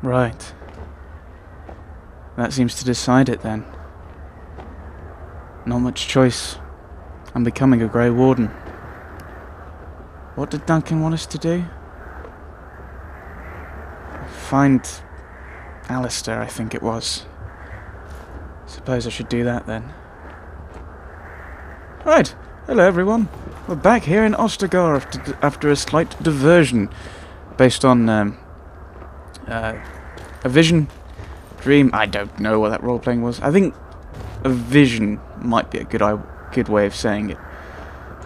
Right. That seems to decide it then. Not much choice. I'm becoming a Grey Warden. What did Duncan want us to do? Find Alistair, I think it was. Suppose I should do that then. Right, hello everyone. We're back here in Ostagar after a slight diversion based on a vision, dream. I don't know what that role-playing was. I think a vision might be a good way of saying it.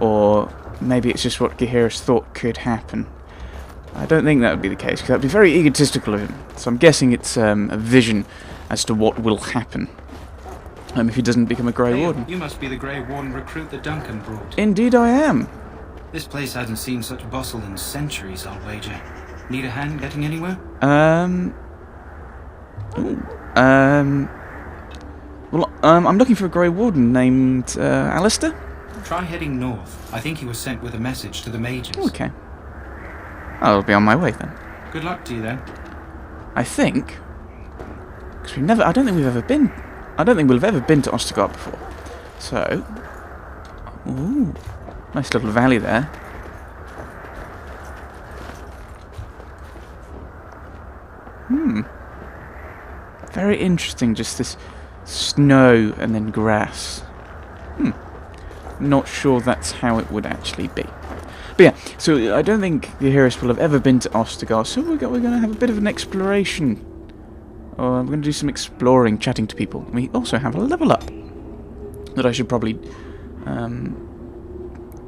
Or maybe it's just what Gaheris thought could happen. I don't think that would be the case, because that would be very egotistical of him. So I'm guessing it's a vision as to what will happen if he doesn't become a Grey Warden. You must be the Grey Warden recruit that Duncan brought. Indeed I am. This place hasn't seen such bustle in centuries, I'll wager. Need a hand getting anywhere? Well, I'm looking for a Grey Warden named Alistair. Try heading north. I think he was sent with a message to the mages. Okay. I'll be on my way then. Good luck to you then. I think, because I don't think we'll have ever been to Ostagar before. So, ooh, nice little valley there. Very interesting, just this snow and then grass. Not sure that's how it would actually be. But yeah, so I don't think Gaheris will have ever been to Ostagar, so we're going to have a bit of an exploration. We're going to do some exploring, chatting to people. We also have a level up that I should probably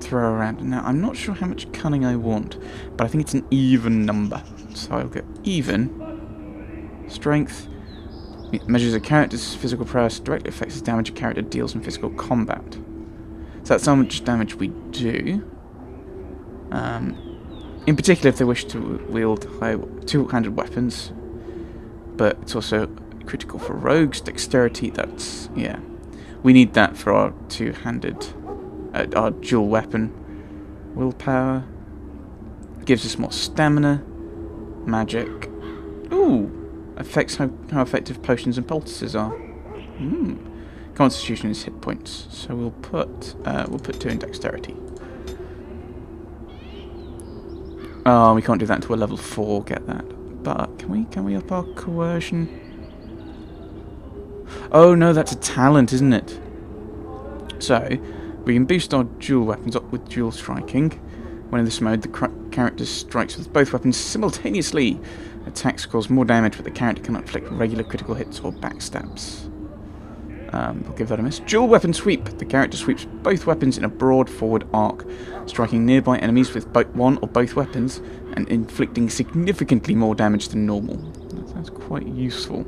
throw around. Now, I'm not sure how much cunning I want, but I think it's an even number. So I'll go even. Strength. It measures a character's physical prowess, directly affects the damage a character deals in physical combat. So that's how much damage we do. In particular, if they wish to wield two-handed weapons, but it's also critical for rogues. Dexterity, that's, yeah. We need that for our two-handed, our dual weapon. Willpower. Gives us more stamina. Magic. Ooh! Affects how effective potions and poultices are. Constitution is hit points, so we'll put 2 in dexterity. Oh, we can't do that until we're level 4. Get that? But can we up our coercion? Oh no, that's a talent, isn't it? So we can boost our dual weapons up with dual striking. When in this mode, the character strikes with both weapons simultaneously. Attacks cause more damage, but the character cannot inflict regular critical hits or backstabs. We'll give that a miss. Dual weapon sweep. The character sweeps both weapons in a broad forward arc, striking nearby enemies with one or both weapons and inflicting significantly more damage than normal. That's quite useful.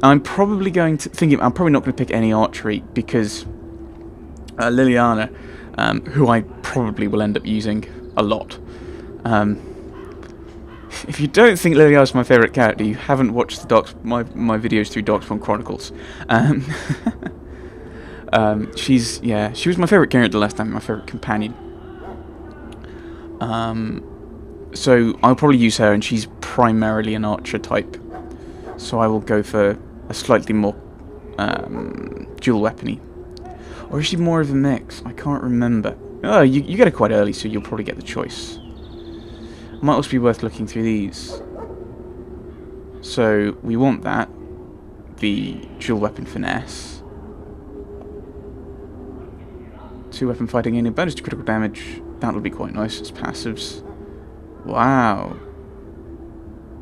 I'm probably not going to pick any archery because Liliana, who I probably will end up using a lot. If you don't think Liliana's my favourite character, you haven't watched my videos through Darkspawn Chronicles. She was my favourite character last time, my favourite companion. So I'll probably use her, and she's primarily an archer type. So I will go for a slightly more dual weapony. Or is she more of a mix? I can't remember. Oh, you get it quite early, so you'll probably get the choice. Might also be worth looking through these. So we want that. The dual weapon finesse. 2 weapon fighting in a bonus to critical damage. That would be quite nice as passives. Wow.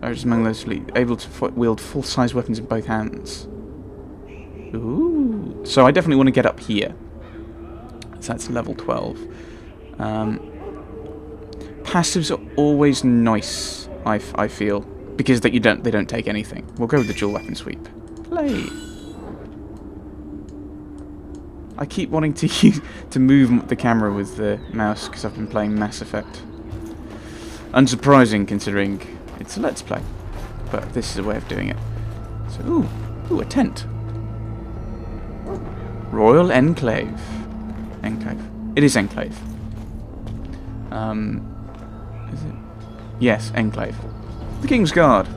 Urges among those able to wield full-size weapons in both hands. Ooh. So I definitely want to get up here. So that's level 12. Passives are always nice, I feel, because they don't take anything. We'll go with the dual weapon sweep. Play. I keep wanting to move the camera with the mouse because I've been playing Mass Effect. Unsurprising considering it's a Let's Play, but this is a way of doing it. So, ooh, a tent. Royal Enclave. It is Enclave. Is it? Yes, Enclave. The King's Guard.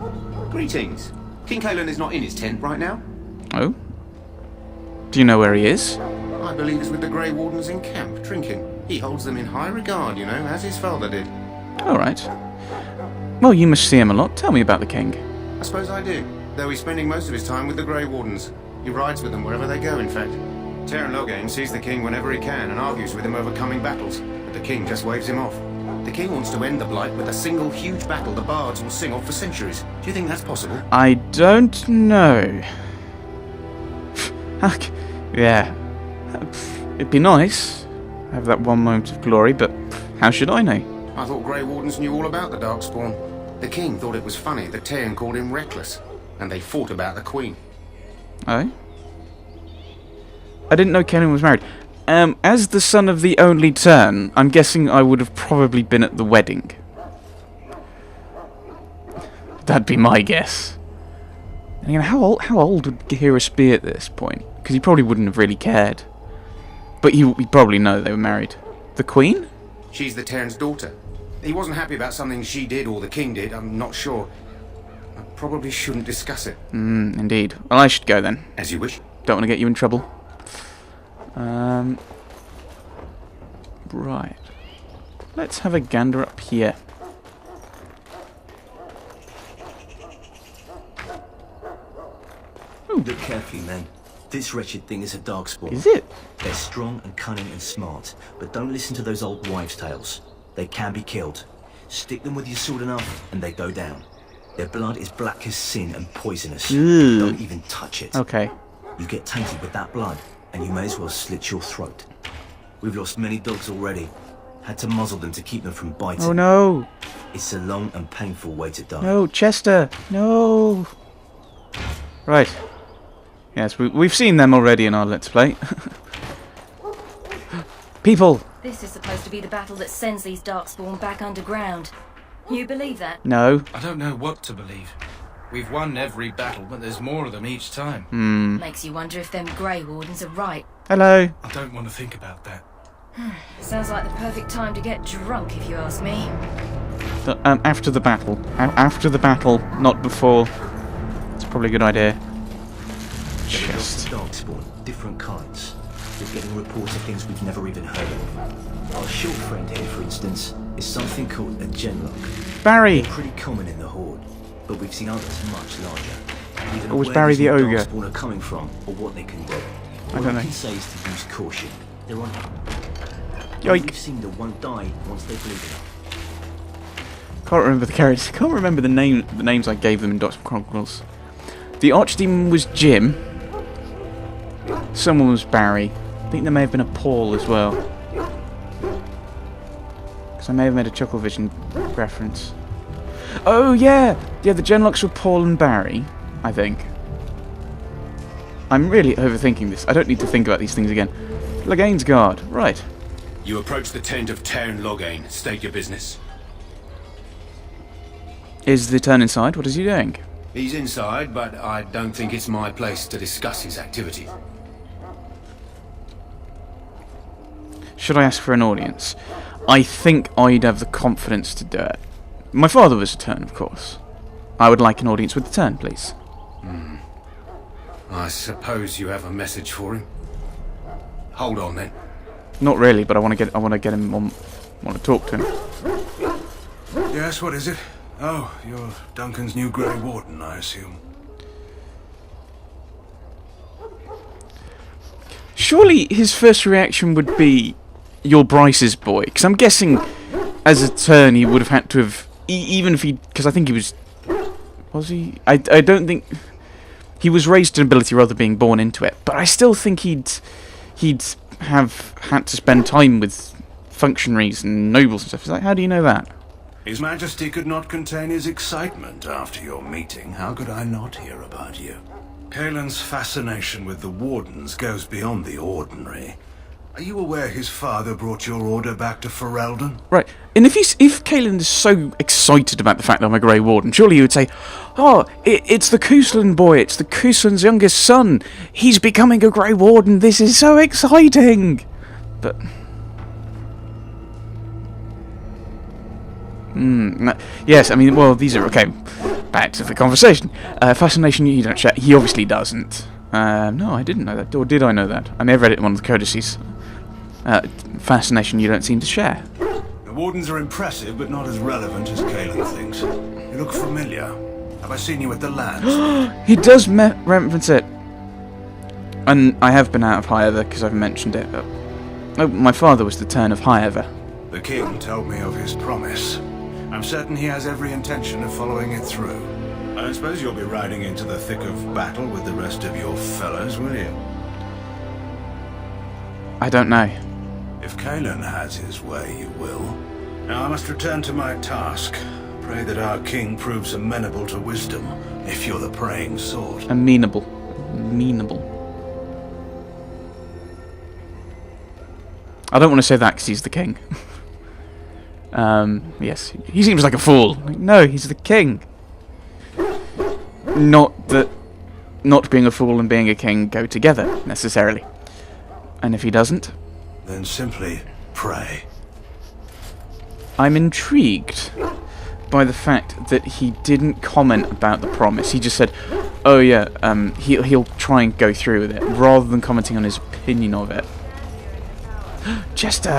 Greetings. King Teyrn is not in his tent right now. Oh? Do you know where he is? I believe he's with the Grey Wardens in camp, drinking. He holds them in high regard, you know, as his father did. Alright. Well, you must see him a lot. Tell me about the king. I suppose I do, though he's spending most of his time with the Grey Wardens. He rides with them wherever they go, in fact. Teyrn Loghain sees the king whenever he can and argues with him over coming battles, but the king just waves him off. The king wants to end the Blight with a single huge battle the bards will sing of for centuries. Do you think that's possible? I don't know. Yeah. It'd be nice. Have that one moment of glory, but how should I know? I thought Grey Wardens knew all about the Darkspawn. The king thought it was funny that Teyrn called him reckless, and they fought about the queen. Oh? I didn't know Kenan was married. As the son of the only Teyrn, I'm guessing I would have probably been at the wedding. That'd be my guess. And again, how old would Gahirus be at this point? Because he probably wouldn't have really cared. But he'd probably know they were married. The queen? She's the Teyrn's daughter. He wasn't happy about something she did or the king did, I'm not sure. I probably shouldn't discuss it. Indeed. Well, I should go then. As you wish. Don't want to get you in trouble. Right. Let's have a gander up here. Look carefully, men. This wretched thing is a darkspawn. Is it? They're strong and cunning and smart, but don't listen to those old wives' tales. They can be killed. Stick them with your sword enough, and they go down. Their blood is black as sin and poisonous. Ugh. Don't even touch it. Okay. You get tainted with that blood, and you may as well slit your throat. We've lost many dogs already. Had to muzzle them to keep them from biting. Oh no! It's a long and painful way to die. No, Chester! No! Right. Yes, we've seen them already in our Let's Play. People! This is supposed to be the battle that sends these Darkspawn back underground. You believe that? No. I don't know what to believe. We've won every battle, but there's more of them each time. Makes you wonder if them Grey Wardens are right. Hello. I don't want to think about that. Sounds like the perfect time to get drunk, if you ask me. After the battle. After the battle, not before. It's probably a good idea. Chest. Darkspawn, different kinds. We're getting reports of things we've never even heard of. Our short friend here, for instance, is something called a genlock. Barry! They're pretty common in the Horde, but we've seen others much larger. We don't know Or was where Barry these the new ogre? Darkspawn are coming from, or what they can do. I All don't I know. can say is to use caution. They're on. Yoink. We've seen that one die once they bleed enough. Can't remember the characters. Can't remember the names I gave them in Darkspawn Chronicles. The Archdemon was Jim. Someone was Barry. I think there may have been a Paul as well. Because I may have made a Chucklevision reference. Oh yeah! Yeah, the Genlocks were Paul and Barry, I think. I'm really overthinking this. I don't need to think about these things again. Loghain's guard. Right. You approach the tent of Teyrn Loghain. State your business. Is the turn inside? What is he doing? He's inside, but I don't think it's my place to discuss his activity. Should I ask for an audience? I think I'd have the confidence to do it. My father was a turn, of course. I would like an audience with the turn, please. I suppose you have a message for him. Hold on then. Not really, but I want to get him on. Want to talk to him. Yes, what is it? Oh, you're Duncan's new Grey Warden, I assume. Surely his first reaction would be, "You're Bryce's boy," because I'm guessing, as a turn, he would have had to have, even if he, because I think he was he? I don't think he was raised to nobility rather than being born into it, but I still think he'd have had to spend time with functionaries and nobles and stuff. It's like, how do you know that? His Majesty could not contain his excitement after your meeting. How could I not hear about you? Kaelin's fascination with the Wardens goes beyond the ordinary. Are you aware his father brought your order back to Ferelden? Right, and if Kaelin is so excited about the fact that I'm a Grey Warden, surely he would say, "Oh, it's the Kuslan boy, it's the Kuslan's youngest son. He's becoming a Grey Warden, this is so exciting!" But Yes, I mean, well, these are... Okay, back to the conversation. Fascination you don't share. He obviously doesn't. No, I didn't know that. Or did I know that? I may have read it in one of the codices. Fascination you don't seem to share. The Wardens are impressive, but not as relevant as Kalen thinks. You look familiar. Have I seen you at the lands? He does reference it. And I have been out of Highever because I've mentioned it. Oh, my father was the Teyrn of Highever. The king told me of his promise. I'm certain he has every intention of following it through. I don't suppose you'll be riding into the thick of battle with the rest of your fellows, will you? I don't know. If Kalen has his way, you will. Now I must return to my task. Pray that our king proves amenable to wisdom, if you're the praying sort. Amenable. Amenable. I don't want to say that because he's the king. Yes, he seems like a fool. No, he's the king. Not that not being a fool and being a king go together, necessarily. And if he doesn't? Then simply pray. I'm intrigued by the fact that he didn't comment about the promise. He just said, oh yeah, he'll try and go through with it, rather than commenting on his opinion of it. Chester!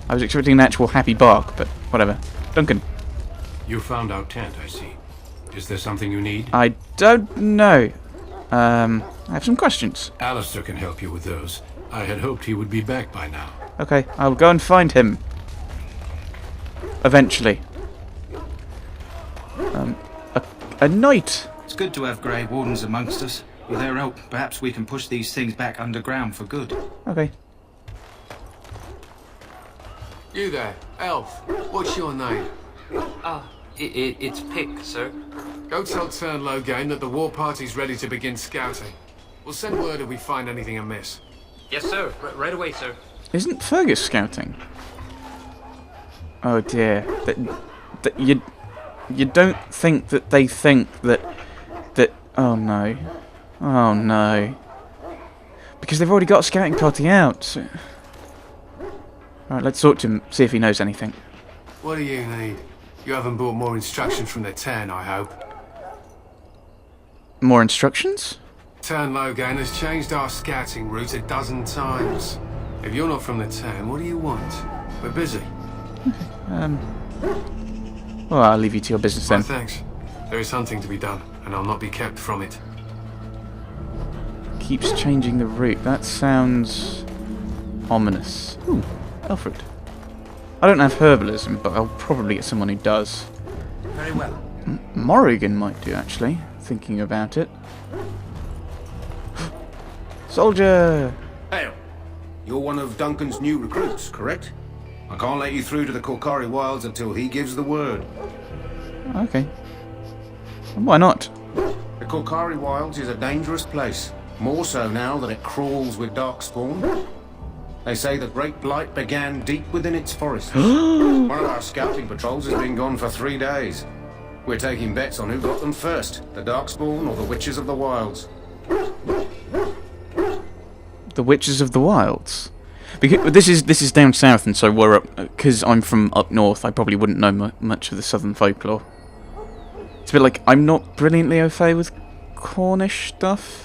I was expecting an actual happy bark, but whatever. Duncan. You found our tent, I see. Is there something you need? I don't know. I have some questions. Alistair can help you with those. I had hoped he would be back by now. Okay, I'll go and find him. Eventually. A knight! It's good to have Grey Wardens amongst us. With their help, perhaps we can push these things back underground for good. Okay. You there, elf. What's your name? It's Pick, sir. Go tell Teyrn Loghain that the war party's ready to begin scouting. We'll send word if we find anything amiss. Yes, sir. Right away, sir. Isn't Fergus scouting? Oh dear. That you don't think that they think that oh no. Oh no. Because they've already got a scouting party out. So. Alright, let's talk to him, see if he knows anything. What do you need? You haven't brought more instruction from the Teyrn, I hope. More instructions? Teyrn Loghain has changed our scouting route a dozen times. If you're not from the Teyrn, what do you want? We're busy. Well, I'll leave you to your business then. Thanks. There is hunting to be done, and I'll not be kept from it. Keeps changing the route. That sounds ominous. Ooh, Alfred. I don't have herbalism, but I'll probably get someone who does. Very well. Morrigan might do, actually, thinking about it. Soldier! Hail! You're one of Duncan's new recruits, correct? I can't let you through to the Korkari Wilds until he gives the word. Okay. Why not? The Korkari Wilds is a dangerous place. More so now that it crawls with darkspawn. They say the Great Blight began deep within its forests. One of our scouting patrols has been gone for 3 days. We're taking bets on who got them first, the Darkspawn or the Witches of the Wilds. The Witches of the Wilds? Because this is down south, and so we're up. Because I'm from up north, I probably wouldn't know much of the southern folklore. It's a bit like I'm not brilliantly au fait with Cornish stuff.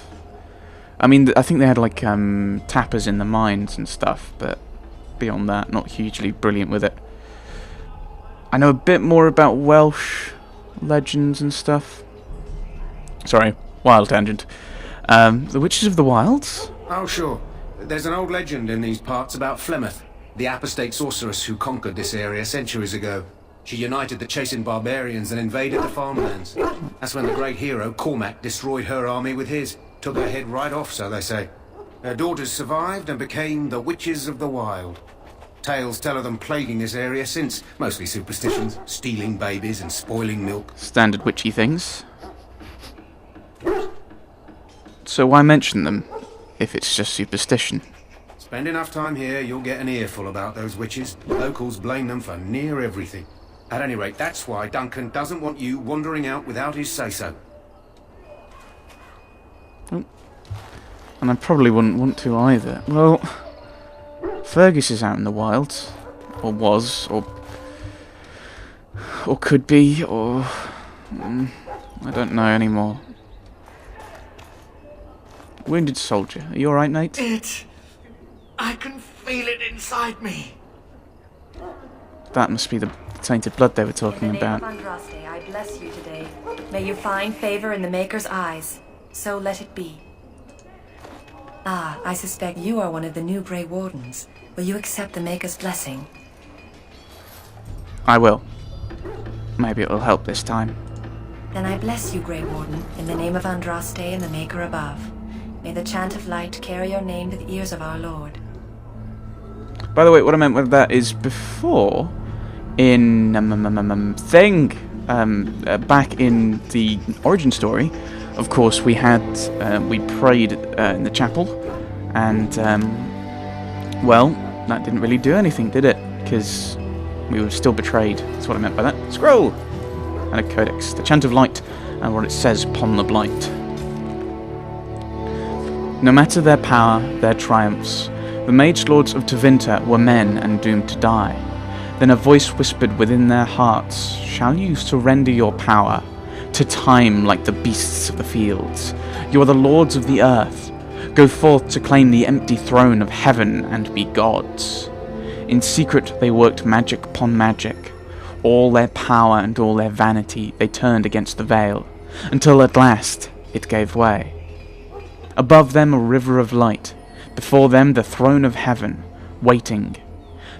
I mean, I think they had like tappers in the mines and stuff, but beyond that, not hugely brilliant with it. I know a bit more about Welsh legends and stuff. Sorry, wild tangent. The Witches of the Wilds? Oh, sure. There's an old legend in these parts about Flemeth, the apostate sorceress who conquered this area centuries ago. She united the chasing barbarians and invaded the farmlands. That's when the great hero, Cormac, destroyed her army with his. Took her head right off, so they say. Her daughters survived and became the Witches of the Wild. Tales tell of them plaguing this area since, mostly superstitions, stealing babies and spoiling milk. Standard witchy things. So why mention them, if it's just superstition? Spend enough time here, you'll get an earful about those witches. Locals blame them for near everything. At any rate, that's why Duncan doesn't want you wandering out without his say-so. And I probably wouldn't want to either. Well, Fergus is out in the wilds. Or was, or could be, or... I don't know anymore. Wounded soldier. Are you alright, mate? I can feel it inside me. That must be the tainted blood they were talking about. In the name of Andraste, I bless you today. May you find favor in the Maker's eyes. So let it be. Ah, I suspect you are one of the new Grey Wardens. Will you accept the Maker's blessing? I will. Maybe it'll help this time. Then I bless you, Grey Warden, in the name of Andraste and the Maker above. May the chant of light carry your name to the ears of our Lord. By the way, what I meant with that is before, in back in the origin story, of course we had we prayed in the chapel, and well, that didn't really do anything, did it? Because we were still betrayed. That's what I meant by that. Scroll and a codex, the chant of light, and what it says upon the blight. No matter their power, their triumphs, the mage lords of Tevinter were men and doomed to die. Then a voice whispered within their hearts, "Shall you surrender your power to time like the beasts of the fields? You are the lords of the earth. Go forth to claim the empty throne of heaven and be gods." In secret they worked magic upon magic. All their power and all their vanity they turned against the veil, until at last it gave way. Above them a river of light, before them the throne of heaven, waiting.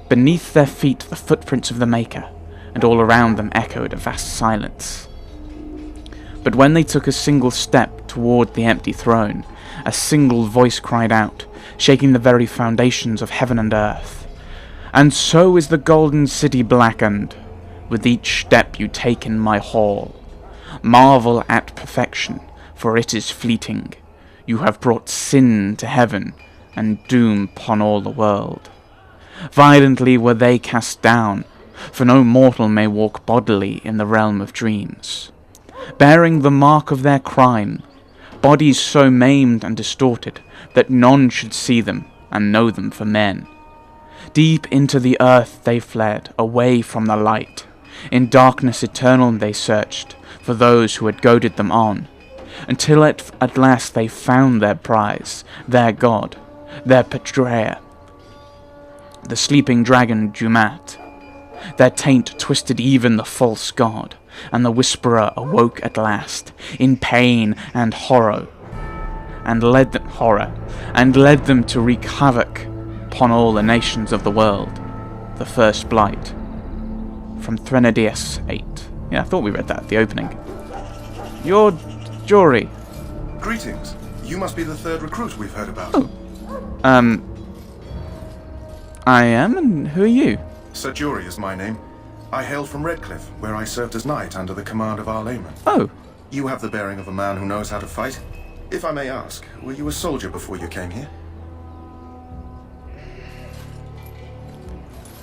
Beneath their feet the footprints of the Maker, and all around them echoed a vast silence. But when they took a single step toward the empty throne, a single voice cried out, shaking the very foundations of heaven and earth. "And so is the golden city blackened, with each step you take in my hall. Marvel at perfection, for it is fleeting. You have brought sin to heaven, and doom upon all the world. Violently were they cast down, for no mortal may walk bodily in the realm of dreams. Bearing the mark of their crime, bodies so maimed and distorted that none should see them and know them for men. Deep into the earth they fled, away from the light. In darkness eternal they searched for those who had goaded them on, until at last they found their prize, their god, their betrayer, the sleeping dragon Jumat. Their taint twisted even the false god, and the whisperer awoke at last, in pain and horror, and led them to wreak havoc upon all the nations of the world. The first blight. From Threnodius 8. Yeah, I thought we read that at the opening. You're Jory. Greetings. You must be the third recruit we've heard about. Oh. I am, and who are you? Sir Jory is my name. I hail from Redcliffe, where I served as knight under the command of our layman. Oh. You have the bearing of a man who knows how to fight. If I may ask, were you a soldier before you came here?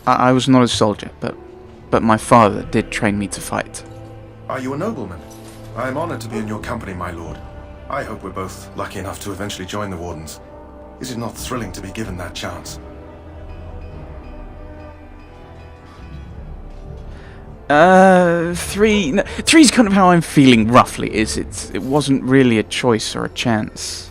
I was not a soldier, but my father did train me to fight. Are you a nobleman? I am honored to be in your company, my lord. I hope we're both lucky enough to eventually join the Wardens. Is it not thrilling to be given that chance? Three's kind of how I'm feeling roughly. It wasn't really a choice or a chance.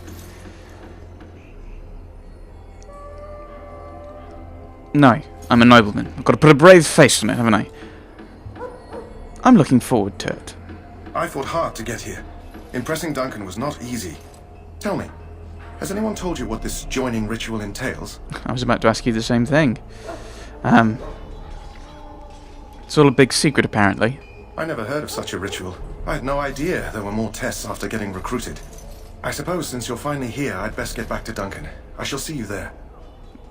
No, I'm a nobleman. I've got to put a brave face on it, haven't I? I'm looking forward to it. I fought hard to get here. Impressing Duncan was not easy. Tell me, has anyone told you what this joining ritual entails? I was about to ask you the same thing. It's all a big secret, apparently. I never heard of such a ritual. I had no idea there were more tests after getting recruited. I suppose since you're finally here, I'd best get back to Duncan. I shall see you there.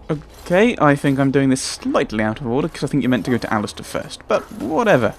Okay, I think I'm doing this slightly out of order, because I think you meant to go to Alistair first, but whatever.